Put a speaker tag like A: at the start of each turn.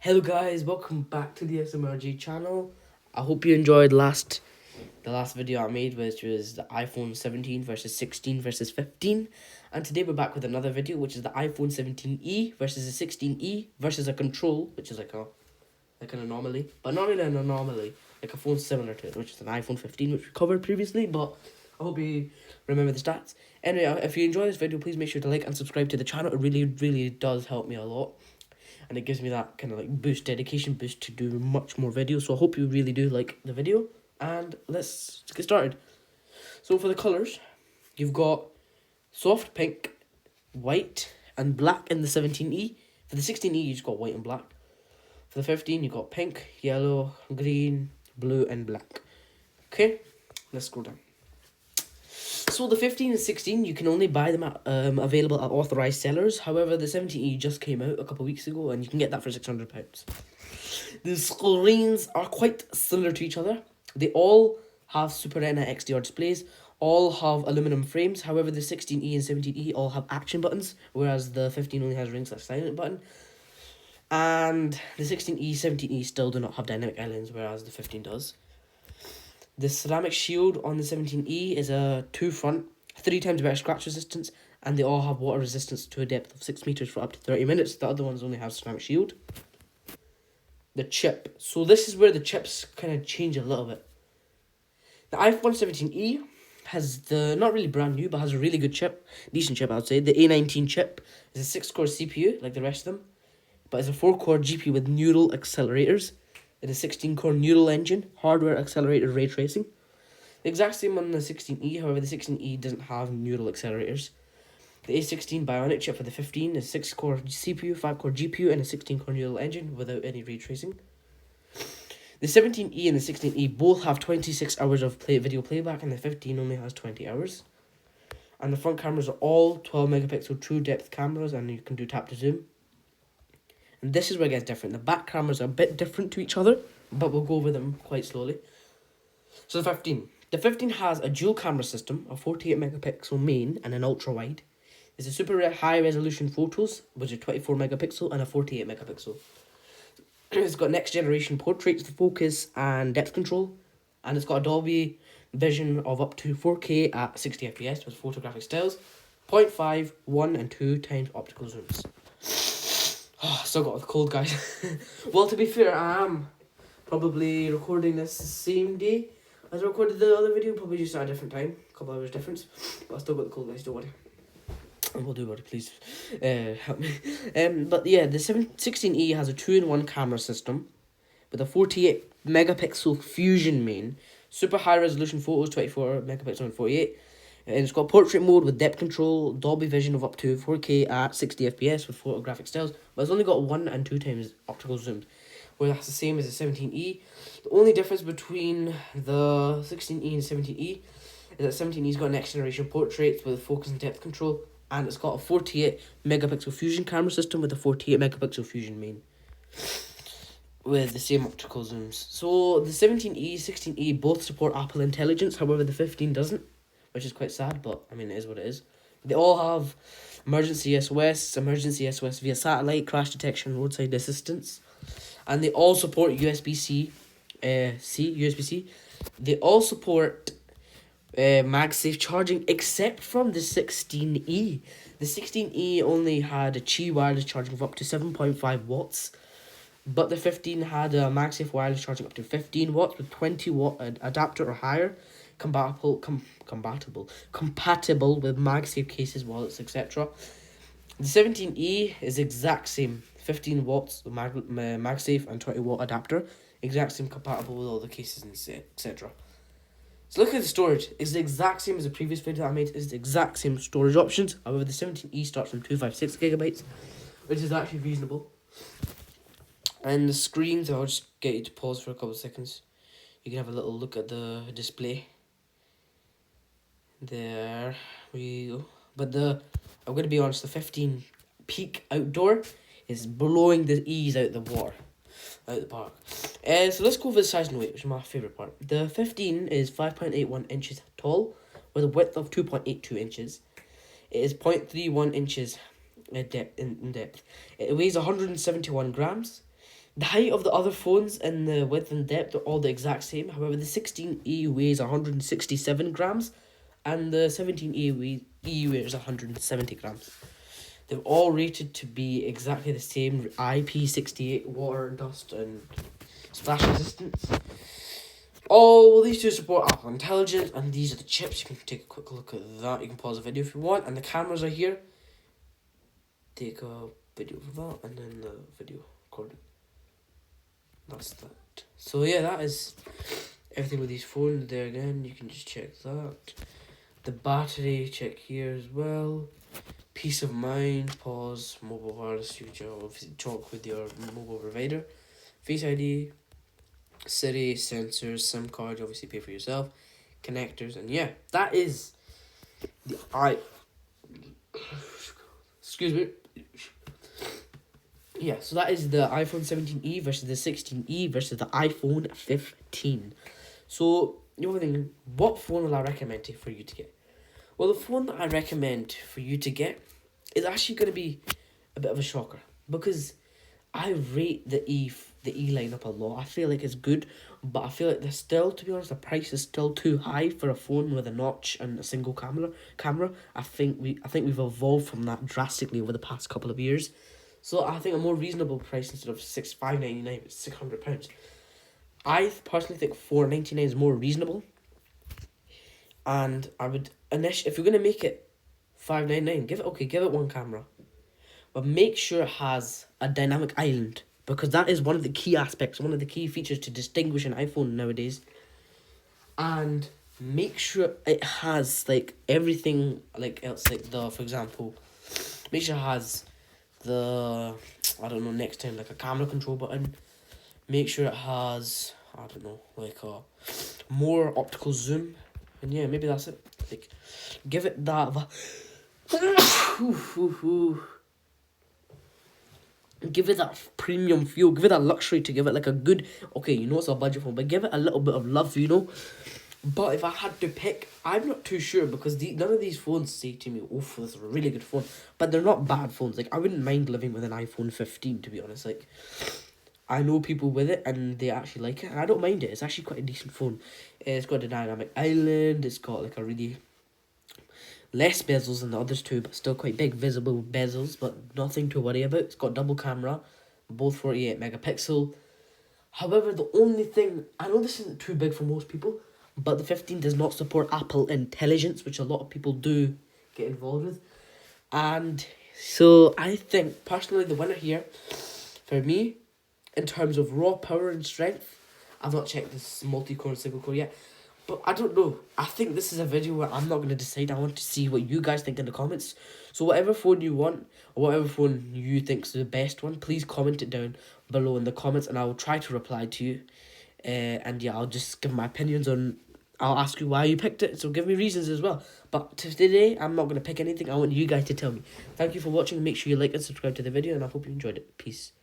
A: Hello guys, welcome back to the SMRG channel. I hope you enjoyed the last video I made, which was the iPhone 17 versus 16 versus 15. And today we're back with another video, which is the iPhone 17e versus the 16e versus a control, which is like an anomaly, but not really an anomaly, like a phone similar to it, which is an iPhone 15, which we covered previously, but I hope you remember the stats. Anyway, if you enjoy this video, please make sure to like and subscribe to the channel. It really does help me a lot. And it gives me that kind of like dedication boost to do much more videos. So I hope you really do like the video. And let's get started. So for the colours, you've got soft pink, white, and black in the 17E. For the 16E, you just got white and black. For the 15, you got pink, yellow, green, blue, and black. Okay, let's scroll down. So the 15 and 16, you can only buy them at, available at authorised sellers. However, the 17E just came out a couple of weeks ago, and you can get that for £600. The screens are quite similar to each other. They all have Super Retina XDR displays, all have aluminum frames. However, the 16E and 17E all have action buttons, whereas the 15 only has ring/silent button. And the 16E, 17E still do not have dynamic islands, whereas the 15 does. The ceramic shield on the 17E is a 2 front, 3 times better scratch resistance, and they all have water resistance to a depth of 6 meters for up to 30 minutes. The other ones only have ceramic shield. The chip. So this is where the chips kind of change a little bit. The iPhone 17E has not really brand new, but has a really good chip, decent chip I would say. The A19 chip is a 6-core CPU like the rest of them, but it's a 4-core GPU with neural accelerators. It is a 16-core neural engine, hardware accelerated ray tracing. The exact same on the 16E, however the 16E doesn't have neural accelerators. The A16 Bionic chip for the 15 is 6-core CPU, 5-core GPU, and a 16-core neural engine without any ray tracing. The 17E and the 16E both have 26 hours of video playback, and the 15 only has 20 hours. And the front cameras are all 12 megapixel true depth cameras, and you can do tap to zoom. And this is where it gets different. The back cameras are a bit different to each other, but we'll go over them quite slowly. So the 15. The 15 has a dual camera system, a 48 megapixel main and an ultra wide. There's a super high resolution photos, which are 24 megapixel and a 48 megapixel. It's got next generation portraits, focus, and depth control. And it's got a Dolby Vision of up to 4K at 60 FPS with photographic styles, 0.5, 1, and 2 times optical zooms. Oh, still got the cold, guys. Well, to be fair, I am probably recording this the same day as I recorded the other video, probably just at a different time, a couple hours difference. But I still got the cold, guys, don't worry. And will do, buddy, please help me. But yeah, the 16E has a 2-in-1 camera system with a 48 megapixel fusion main, super high resolution photos, 24 megapixel and 48. And it's got portrait mode with depth control, Dolby Vision of up to 4K at 60 FPS with photographic styles, but it's only got 1 and 2 times optical zooms, where that's the same as the 17E. The only difference between the 16E and 17E is that 17E's got next generation portraits with focus and depth control, and it's got a 48 megapixel fusion camera system with a 48 megapixel fusion main, with the same optical zooms. So the 17E, 16E both support Apple Intelligence, however the 15 doesn't, which is quite sad, but I mean, it is what it is. They all have emergency SOS via satellite, crash detection, roadside assistance, and they all support USB-C. They all support MagSafe charging, except from the 16E. The 16E only had a Qi wireless charging of up to 7.5 watts, but the 15 had a MagSafe wireless charging up to 15 watts with 20 watt adapter or higher, compatible with MagSafe cases, wallets, etc. The 17E is exact same, 15 watts MagSafe and 20 watt adapter, exact same, compatible with all the cases and etc. So look at the storage. It's the exact same as the previous video that I made. It's the exact same storage options. However, the 17E starts from 256 gigabytes, which is actually reasonable. And the screens, I'll just get you to pause for a couple of seconds. You can have a little look at the display. There we go. But I'm going to be honest, the 15 peak outdoor is blowing the E's out the water, out the park. So let's go over the size and weight, which is my favourite part. The 15 is 5.81 inches tall with a width of 2.82 inches. It is 0.31 inches in depth. It weighs 171 grams. The height of the other phones and the width and depth are all the exact same. However, the 16E weighs 167 grams and the 17E weighs 170 grams. They're all rated to be exactly the same, IP68 water, dust and splash resistance. All these two support Apple Intelligence, and these are the chips. You can take a quick look at that. You can pause the video if you want, and the cameras are here. Take a video of that, and then the video recording. That's that. So yeah, that is everything with these phones. There again, you can just check that. The battery, check here as well. Peace of mind, pause, mobile wireless future, obviously talk with your mobile provider. Face ID, Siri, sensors, SIM card, you obviously pay for yourself. Connectors, and yeah, that is the excuse me. Yeah, so that is the iPhone 17e versus the 16e versus the iPhone 15. So, you're thinking, what phone will I recommend for you to get? Well, the phone that I recommend for you to get is actually going to be a bit of a shocker. Because I rate the E lineup a lot. I feel like it's good, but I feel like there's still, to be honest, the price is still too high for a phone with a notch and a single camera. I think we've evolved from that drastically over the past couple of years. So I think a more reasonable price instead of $599 is £600. I personally think $499 is more reasonable. And I would if you're gonna make it $599, give it one camera, but make sure it has a dynamic island, because that is one of the key aspects, one of the key features to distinguish an iPhone nowadays. And make sure it has like everything like else, like for example, make sure it has the next time like a camera control button. Make sure it has like a more optical zoom, and yeah, maybe that's it. Like, give it that. Give it that premium feel. Give it that luxury to give it like a good. Okay, it's a budget phone, but give it a little bit of love, But if I had to pick, I'm not too sure, because none of these phones say to me, "Oof, this is a really good phone." But they're not bad phones. Like, I wouldn't mind living with an iPhone 15, to be honest. Like, I know people with it and they actually like it, and I don't mind it. It's actually quite a decent phone. It's got a dynamic island. It's got like a really less bezels than the others too, but still quite big visible bezels, but nothing to worry about. It's got double camera, both 48 megapixel. However, the only thing, I know this isn't too big for most people, but the 15 does not support Apple Intelligence, which a lot of people do get involved with. And so I think, personally, the winner here, for me, in terms of raw power and strength, I've not checked this multi-core and single-core yet, but I don't know. I think this is a video where I'm not going to decide. I want to see what you guys think in the comments. So whatever phone you want, or whatever phone you think is the best one, please comment it down below in the comments, and I will try to reply to you. And yeah, I'll just give my opinions on. I'll ask you why you picked it, so give me reasons as well. But today, I'm not going to pick anything. I want you guys to tell me. Thank you for watching. Make sure you like and subscribe to the video, and I hope you enjoyed it. Peace.